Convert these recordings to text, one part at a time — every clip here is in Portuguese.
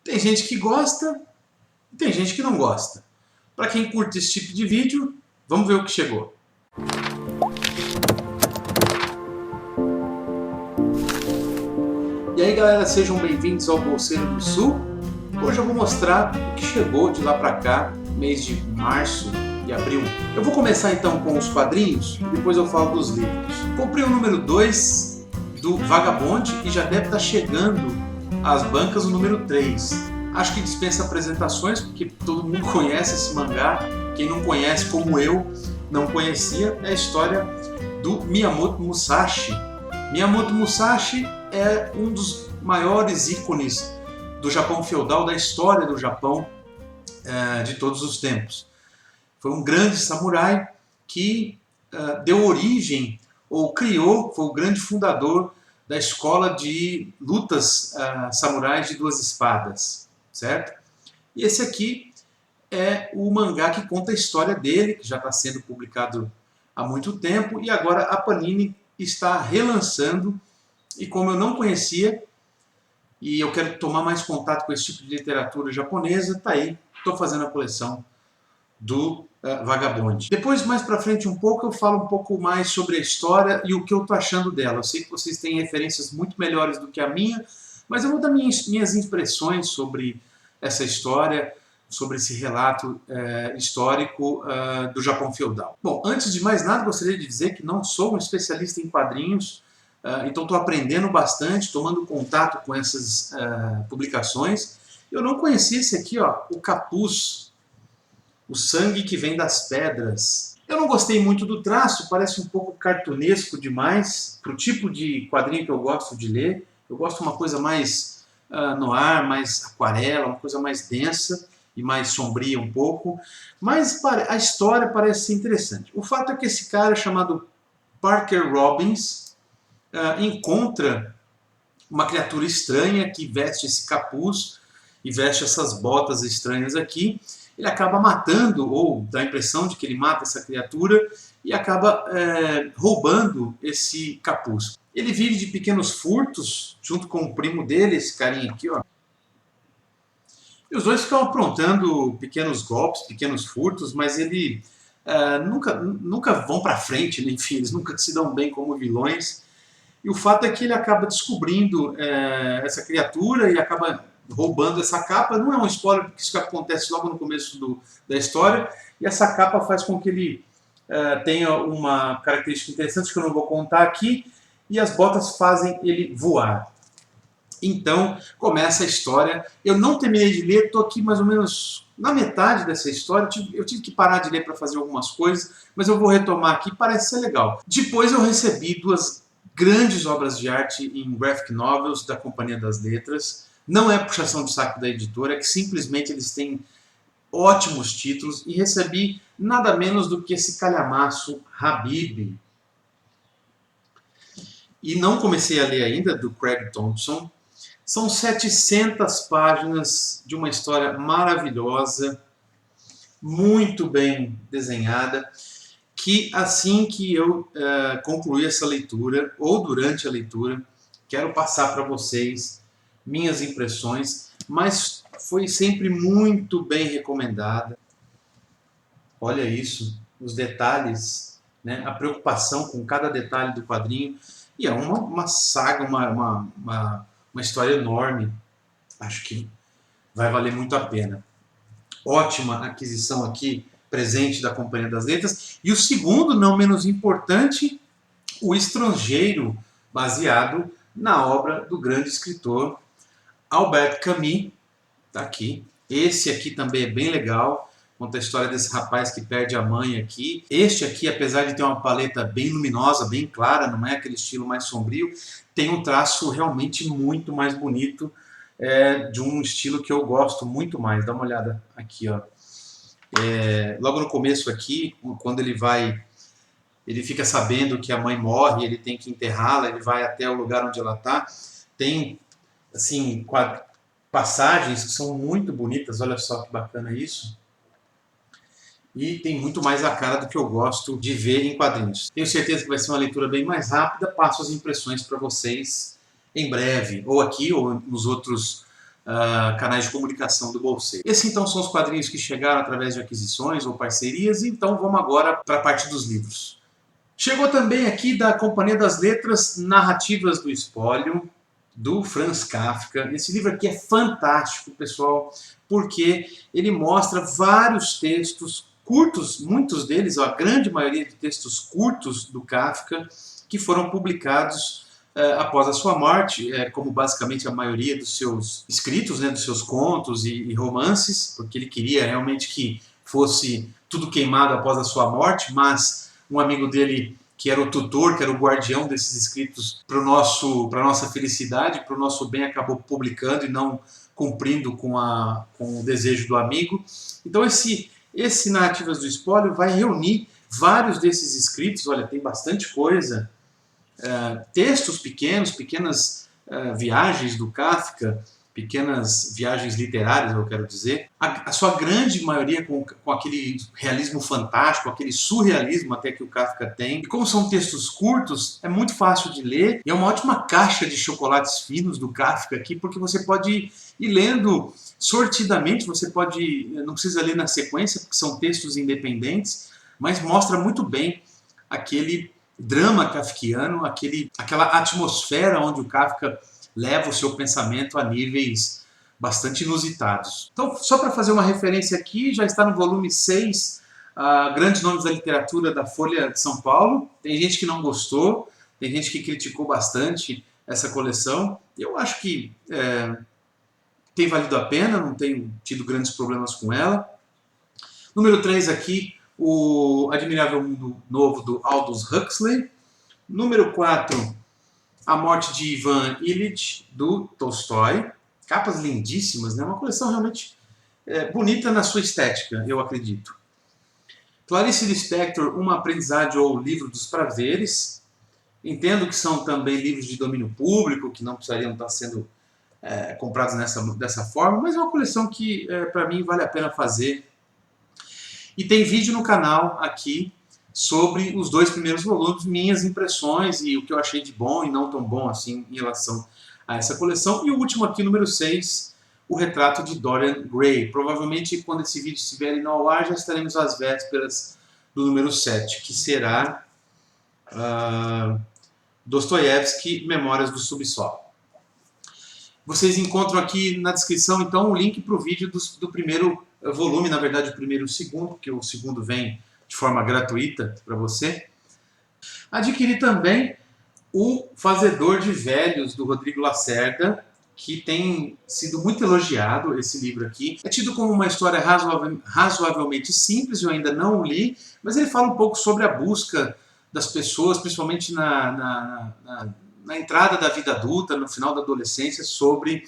Tem gente que gosta e tem gente que não gosta. Para quem curte esse tipo de vídeo, vamos ver o que chegou. E aí galera, sejam bem-vindos ao Bolseiro do Sul. Hoje eu vou mostrar o que chegou de lá pra cá, mês de março e abril. Eu vou começar então com os quadrinhos e depois eu falo dos livros. Comprei o número 2 do Vagabond e já deve estar chegando às bancas o número 3. Acho que dispensa apresentações, porque todo mundo conhece esse mangá. Quem não conhece, como eu, não conhecia, é a história do Miyamoto Musashi. Miyamoto Musashi é um dos maiores ícones do Japão feudal, da história do Japão de todos os tempos. Foi um grande samurai que deu origem, ou criou, foi o grande fundador da escola de lutas samurais de duas espadas, certo? E esse aqui é o mangá que conta a história dele, que já está sendo publicado há muito tempo, e agora a Panini está relançando, e como eu não conhecia, e eu quero tomar mais contato com esse tipo de literatura japonesa, tá aí, estou fazendo a coleção do Vagabond. Depois, mais pra frente um pouco, eu falo um pouco mais sobre a história e o que eu tô achando dela. Eu sei que vocês têm referências muito melhores do que a minha, mas eu vou dar minhas impressões sobre essa história, sobre esse relato histórico do Japão feudal. Bom, antes de mais nada, gostaria de dizer que não sou um especialista em quadrinhos, então estou aprendendo bastante, tomando contato com essas publicações. Eu não conhecia esse aqui, ó, o Capuz, o sangue que vem das pedras. Eu não gostei muito do traço, parece um pouco cartunesco demais para o tipo de quadrinho que eu gosto de ler. Eu gosto de uma coisa mais noir, mais aquarela, uma coisa mais densa e mais sombria um pouco. Mas a história parece ser interessante. O fato é que esse cara chamado Parker Robbins encontra uma criatura estranha que veste esse capuz e veste essas botas estranhas aqui. Ele acaba matando, ou dá a impressão de que ele mata essa criatura, e acaba roubando esse capuz. Ele vive de pequenos furtos, junto com o primo dele, esse carinha aqui, ó. E os dois ficam aprontando pequenos golpes, pequenos furtos, mas ele nunca vão pra frente, né? Enfim, eles nunca se dão bem como vilões. E o fato é que ele acaba descobrindo essa criatura e acaba roubando essa capa. Não é um spoiler, porque isso acontece logo no começo da história, e essa capa faz com que ele tenha uma característica interessante que eu não vou contar aqui, e as botas fazem ele voar. Então começa a história. Eu não terminei de ler, estou aqui mais ou menos na metade dessa história. Eu tive que parar de ler para fazer algumas coisas, mas eu vou retomar aqui, parece ser legal. Depois eu recebi duas grandes obras de arte em graphic novels da Companhia das Letras. Não é puxação de saco da editora, é que simplesmente eles têm ótimos títulos, e recebi nada menos do que esse calhamaço Habib. E não comecei a ler ainda, do Craig Thompson. São 700 páginas de uma história maravilhosa, muito bem desenhada, que assim que eu concluir essa leitura, ou durante a leitura, quero passar para vocês minhas impressões, mas foi sempre muito bem recomendada. Olha isso, os detalhes, né, a preocupação com cada detalhe do quadrinho, e é uma saga, uma história enorme. Acho que vai valer muito a pena. Ótima aquisição aqui, presente da Companhia das Letras. E o segundo, não menos importante, O Estrangeiro, baseado na obra do grande escritor Albert Camus, tá aqui. Esse aqui também é bem legal, conta a história desse rapaz que perde a mãe aqui. Este aqui, apesar de ter uma paleta bem luminosa, bem clara, não é aquele estilo mais sombrio, tem um traço realmente muito mais bonito, de um estilo que eu gosto muito mais. Dá uma olhada aqui, ó. Logo no começo aqui, quando ele fica sabendo que a mãe morre, ele tem que enterrá-la, ele vai até o lugar onde ela está. Tem assim, passagens que são muito bonitas, olha só que bacana isso. E tem muito mais a cara do que eu gosto de ver em quadrinhos. Tenho certeza que vai ser uma leitura bem mais rápida, passo as impressões para vocês em breve, ou aqui ou nos outros canais de comunicação do bolseiro. Esses então são os quadrinhos que chegaram através de aquisições ou parcerias, então vamos agora para a parte dos livros. Chegou também aqui da Companhia das Letras, Narrativas do Espólio, do Franz Kafka. Esse livro aqui é fantástico, pessoal, porque ele mostra vários textos curtos, muitos deles, a grande maioria de textos curtos do Kafka, que foram publicados após a sua morte, como basicamente a maioria dos seus escritos, né, dos seus contos e romances, porque ele queria realmente que fosse tudo queimado após a sua morte, mas um amigo dele, que era o tutor, que era o guardião desses escritos para a nossa felicidade, para o nosso bem, acabou publicando e não cumprindo com o desejo do amigo. Então esse Narrativas do Espólio vai reunir vários desses escritos, olha, tem bastante coisa, textos pequenas viagens do Kafka, pequenas viagens literárias, eu quero dizer, a sua grande maioria com aquele realismo fantástico, aquele surrealismo até que o Kafka tem. E como são textos curtos, é muito fácil de ler, e é uma ótima caixa de chocolates finos do Kafka aqui, porque você pode ir lendo sortidamente, não precisa ler na sequência, porque são textos independentes, mas mostra muito bem aquele drama kafkiano, aquela atmosfera onde o Kafka leva o seu pensamento a níveis bastante inusitados. Então, só para fazer uma referência aqui, já está no volume 6, Grandes Nomes da Literatura da Folha de São Paulo. Tem gente que não gostou, tem gente que criticou bastante essa coleção. Eu acho que tem valido a pena, não tenho tido grandes problemas com ela. Número 3 aqui, O Admirável Mundo Novo, do Aldous Huxley. Número 4, A Morte de Ivan Ilitch, do Tolstói. Capas lindíssimas, né? Uma coleção realmente bonita na sua estética, eu acredito. Clarice Lispector, Uma Aprendizagem ou Livro dos Prazeres. Entendo que são também livros de domínio público, que não precisariam estar sendo comprados dessa forma, mas é uma coleção que, para mim, vale a pena fazer. E tem vídeo no canal aqui sobre os 2 primeiros volumes, minhas impressões e o que eu achei de bom e não tão bom assim em relação a essa coleção. E o último aqui, número 6, O Retrato de Dorian Gray. Provavelmente, quando esse vídeo estiver indo ao ar, já estaremos às vésperas do número 7, que será Dostoiévski, Memórias do Subsolo. Vocês encontram aqui na descrição, então, o link para o vídeo do primeiro volume, na verdade, o primeiro e o segundo, porque o segundo vem de forma gratuita para você. Adquiri também O Fazedor de Velhos, do Rodrigo Lacerda, que tem sido muito elogiado, esse livro aqui. É tido como uma história razoavelmente simples, eu ainda não o li, mas ele fala um pouco sobre a busca das pessoas, principalmente na entrada da vida adulta, no final da adolescência, sobre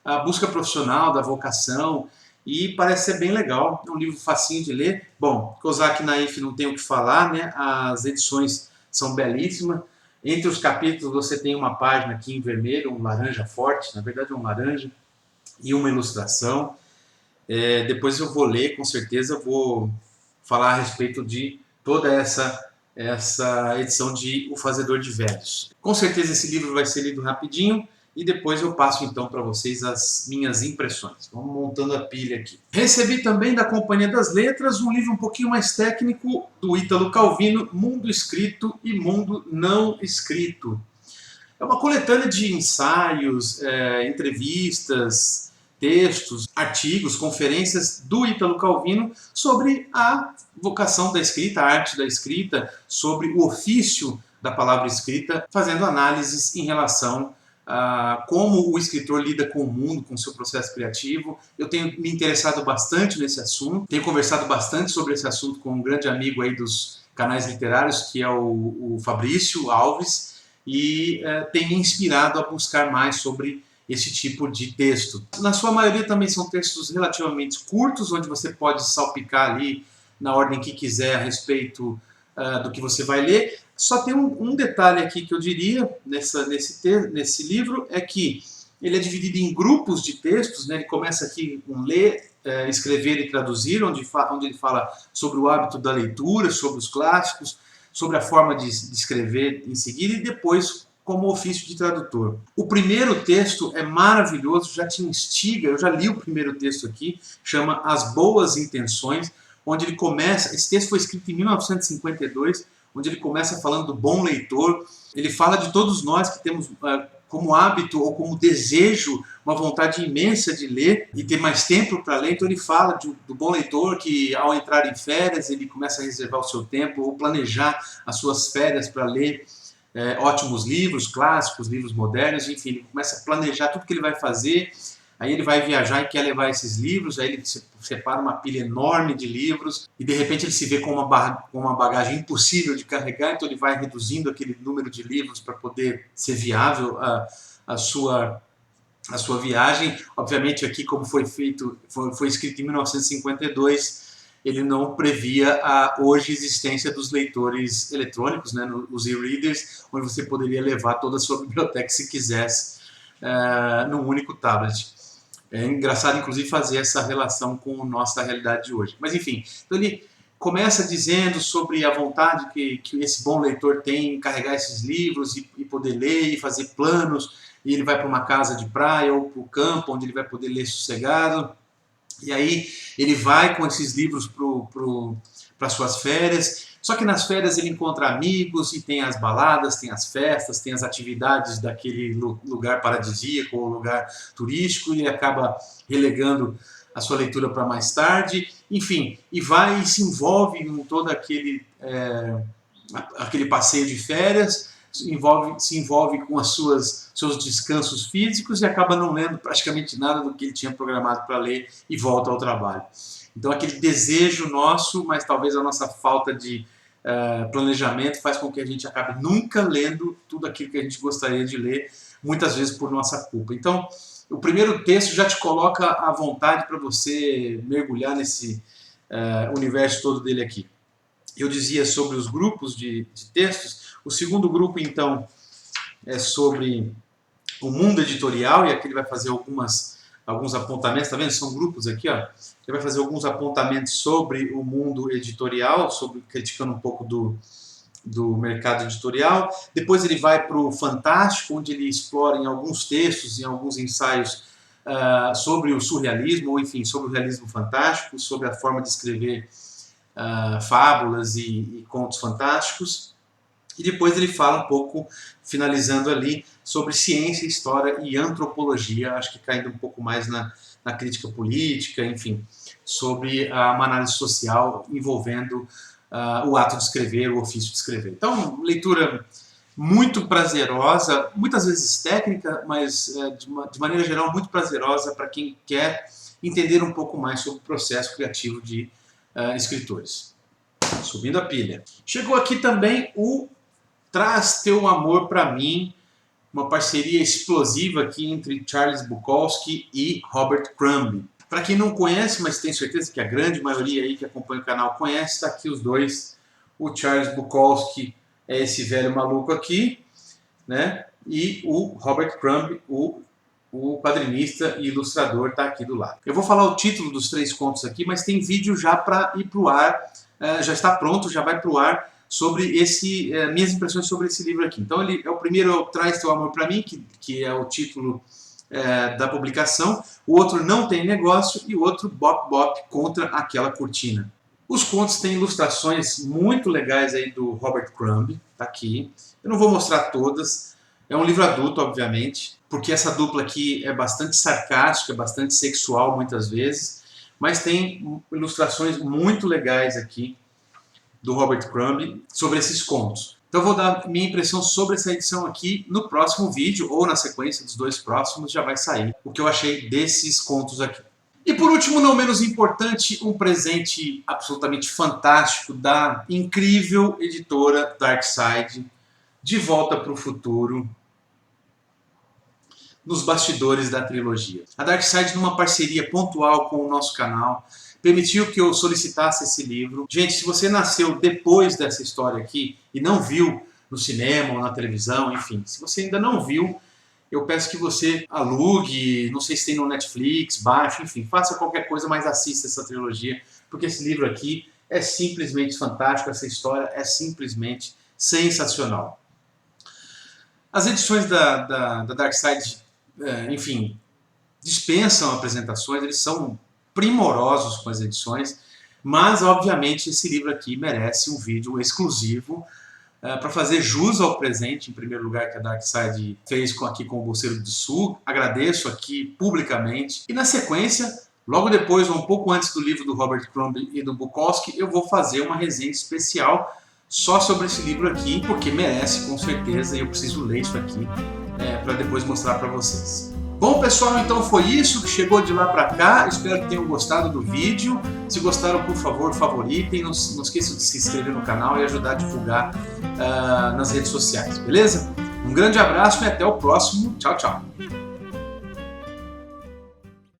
a busca profissional, da vocação, e parece ser bem legal, é um livro facinho de ler. Bom, Kozak Naif não tem o que falar, né? As edições são belíssimas. Entre os capítulos você tem uma página aqui em vermelho, um laranja forte, na verdade é um laranja, e uma ilustração. Depois eu vou ler, com certeza vou falar a respeito de toda essa edição de O Fazedor de Velhos. Com certeza esse livro vai ser lido rapidinho, e depois eu passo então para vocês as minhas impressões. Vamos montando a pilha aqui. Recebi também da Companhia das Letras um livro um pouquinho mais técnico do Ítalo Calvino, Mundo Escrito e Mundo Não Escrito. É uma coletânea de ensaios, entrevistas, textos, artigos, conferências do Ítalo Calvino sobre a vocação da escrita, a arte da escrita, sobre o ofício da palavra escrita, fazendo análises em relação como o escritor lida com o mundo, com o seu processo criativo. Eu tenho me interessado bastante nesse assunto, tenho conversado bastante sobre esse assunto com um grande amigo aí dos canais literários, que é o Fabrício Alves, e tem me inspirado a buscar mais sobre esse tipo de texto. Na sua maioria também são textos relativamente curtos, onde você pode salpicar ali na ordem que quiser a respeito do que você vai ler. Só tem um detalhe aqui que eu diria nesse livro, é que ele é dividido em grupos de textos, né? Ele começa aqui com ler, escrever e traduzir, onde ele fala sobre o hábito da leitura, sobre os clássicos, sobre a forma de escrever em seguida, e depois como ofício de tradutor. O primeiro texto é maravilhoso, já te instiga, eu já li o primeiro texto aqui, chama As Boas Intenções, onde ele começa, esse texto foi escrito em 1952, onde ele começa falando do bom leitor. Ele fala de todos nós que temos como hábito ou como desejo uma vontade imensa de ler e ter mais tempo para ler. Então ele fala do bom leitor que, ao entrar em férias, ele começa a reservar o seu tempo ou planejar as suas férias para ler ótimos livros, clássicos, livros modernos, enfim, ele começa a planejar tudo que ele vai fazer. Aí ele vai viajar e quer levar esses livros, aí ele separa uma pilha enorme de livros e de repente ele se vê com uma bagagem impossível de carregar, então ele vai reduzindo aquele número de livros para poder ser viável a sua viagem. Obviamente aqui, como foi escrito em 1952, ele não previa a hoje existência dos leitores eletrônicos, né, os e-readers, onde você poderia levar toda a sua biblioteca se quisesse num único tablet. É engraçado, inclusive, fazer essa relação com a nossa realidade de hoje. Mas, enfim, então ele começa dizendo sobre a vontade que esse bom leitor tem em carregar esses livros e poder ler e fazer planos. E ele vai para uma casa de praia ou para o campo, onde ele vai poder ler sossegado. E aí ele vai com esses livros para suas férias. Só que nas férias ele encontra amigos e tem as baladas, tem as festas, tem as atividades daquele lugar paradisíaco ou lugar turístico, e ele acaba relegando a sua leitura para mais tarde. Enfim, e vai e se envolve em todo aquele passeio de férias, se envolve com seus descansos físicos e acaba não lendo praticamente nada do que ele tinha programado para ler e volta ao trabalho. Então aquele desejo nosso, mas talvez a nossa falta de planejamento faz com que a gente acabe nunca lendo tudo aquilo que a gente gostaria de ler, muitas vezes por nossa culpa. Então o primeiro texto já te coloca à vontade para você mergulhar nesse universo todo dele aqui. Eu dizia sobre os grupos de textos. O segundo grupo, então, é sobre o mundo editorial, e aqui ele vai fazer alguns apontamentos, tá vendo? São grupos aqui, ó. Ele vai fazer alguns apontamentos sobre o mundo editorial, criticando um pouco do mercado editorial. Depois ele vai para o fantástico, onde ele explora em alguns textos, em alguns ensaios, sobre o surrealismo, ou enfim, sobre o realismo fantástico, sobre a forma de escrever fábulas e contos fantásticos. E depois ele fala um pouco, finalizando ali, sobre ciência, história e antropologia, acho que caindo um pouco mais na crítica política, enfim, sobre uma análise social envolvendo o ato de escrever, o ofício de escrever. Então, leitura muito prazerosa, muitas vezes técnica, mas de maneira geral muito prazerosa para quem quer entender um pouco mais sobre o processo criativo de escritores. Subindo a pilha. Chegou aqui também o Traz Teu Amor Pra Mim, uma parceria explosiva aqui entre Charles Bukowski e Robert Crumb. Para quem não conhece, mas tenho certeza que a grande maioria aí que acompanha o canal conhece, está aqui os dois. O Charles Bukowski é esse velho maluco aqui, né? E o Robert Crumb, o quadrinista e ilustrador, está aqui do lado. Eu vou falar o título dos 3 contos aqui, mas tem vídeo já para ir para o ar, já está pronto, já vai para o ar, sobre minhas impressões sobre esse livro aqui. Então o primeiro Traz Teu Amor Pra Mim, que é o título da publicação. O outro Não Tem Negócio e o outro Bop Bop Contra Aquela Cortina. Os contos têm ilustrações muito legais aí do Robert Crumb, tá aqui. Eu não vou mostrar todas, é um livro adulto, obviamente, porque essa dupla aqui é bastante sarcástica, bastante sexual muitas vezes, mas tem ilustrações muito legais aqui do Robert Crumb sobre esses contos. Então eu vou dar minha impressão sobre essa edição aqui no próximo vídeo, ou na sequência dos 2 próximos já vai sair o que eu achei desses contos aqui. E por último, não menos importante, um presente absolutamente fantástico da incrível editora Darkside, De Volta para o Futuro, nos bastidores da trilogia. A Darkside, numa parceria pontual com o nosso canal, permitiu que eu solicitasse esse livro. Gente, se você nasceu depois dessa história aqui e não viu no cinema ou na televisão, enfim, se você ainda não viu, eu peço que você alugue, não sei se tem no Netflix, baixe, enfim, faça qualquer coisa, mas assista essa trilogia, porque esse livro aqui é simplesmente fantástico, essa história é simplesmente sensacional. As edições da Dark Side, enfim, dispensam apresentações, eles são primorosos com as edições, mas obviamente esse livro aqui merece um vídeo exclusivo para fazer jus ao presente, em primeiro lugar, que a Dark Side fez aqui com o Bolseiro do Sul. Agradeço aqui publicamente. E na sequência, logo depois, ou um pouco antes do livro do Robert Crumb e do Bukowski, eu vou fazer uma resenha especial só sobre esse livro aqui, porque merece com certeza, e eu preciso ler isso aqui para depois mostrar para vocês. Bom, pessoal, então foi isso que chegou de lá para cá. Espero que tenham gostado do vídeo. Se gostaram, por favor, favoritem. Não esqueçam de se inscrever no canal e ajudar a divulgar nas redes sociais, beleza? Um grande abraço e até o próximo. Tchau, tchau.